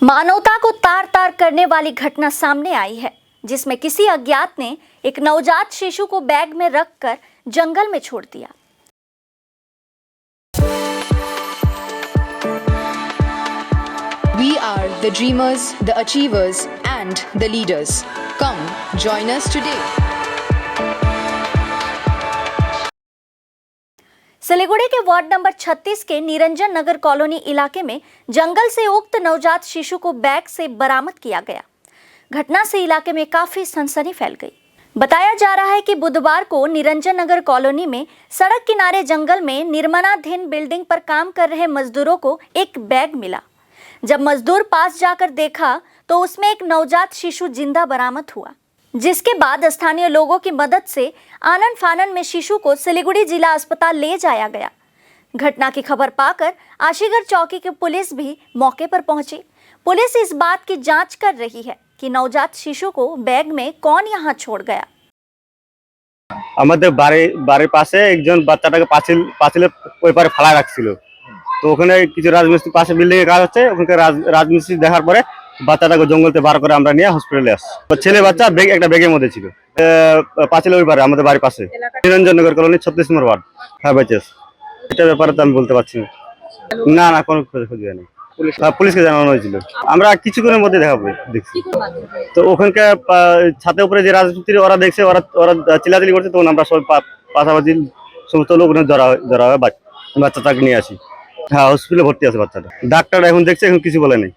मानवता को तार तार करने वाली घटना सामने आई है, जिसमें किसी अज्ञात ने एक नवजात शिशु को बैग में रखकर जंगल में छोड़ दिया। We are the dreamers, the achievers, and the leaders. Come, join us today. Siliguri के वार्ड नंबर 36 के निरंजन नगर कॉलोनी इलाके में जंगल से उक्त नवजात शिशु को बैग से बरामद किया गया। घटना से इलाके में काफी सनसनी फैल गई। बताया जा रहा है कि बुधवार को निरंजन नगर कॉलोनी में सड़क किनारे जंगल में निर्माणाधीन बिल्डिंग पर काम कर रहे मजदूरों को एक बैग मिला। जब मजदूर पास जाकर देखा तो उसमें एक नवजात शिशु जिंदा बरामद हुआ, जिसके बाद स्थानीय लोगों की मदद से आनन फानन में शिशु को सिलीगुड़ी जिला अस्पताल ले जाया गया। घटना की खबर पाकर आशीगढ़ चौकी की पुलिस भी मौके पर पहुंची। पुलिस इस बात की जांच कर रही है कि नवजात शिशु को बैग में कौन यहां छोड़ गया। আমাদের বাড়ির পাশে একজন বাচ্চাটাকে পাঁচিলের ওই পারে ফেলা রাখছিল। তো ওখানে কিছু রাজমিস্ত্রি পাশে বিল্ডিং এ কাজ হচ্ছে, ওখানে রাজমিস্ত্রি দেখার পরে বাচ্চাটাকে জঙ্গল থেকে বার করে আমরা নিয়ে হসপিটালে আসছি। ছেলে বাচ্চা একটা ব্যাগের মধ্যে ছিল, পাঁচিলের ওই পারে আমাদের বাড়ির পাশে নিরঞ্জননগর কলোনি 36 নম্বর ওয়ার্ড। হ্যাঁ বাইচেস, এটা ব্যাপারে তো আমি বলতে পারছি না। না কোনো খোঁজ নেই। পুলিশকে জানানো হয়েছিল। আমরা কিছুক্ষণের মধ্যে দেখছি। তো ওখানকার ছাদের উপরে যে রাজমিস্ত্রি ওরা দেখছে, ওরা চিল্লাচিল্লি করছে, তখন আমরা সব পাশাপাশি সমস্ত লোক জড়া হয়ে বাচ্চাটাকে নিয়ে আসি। হ্যাঁ, হসপিটালে ভর্তি আছে বাচ্চাটা। ডাক্তার এখন দেখছে, এখন কিছু বলে নেই।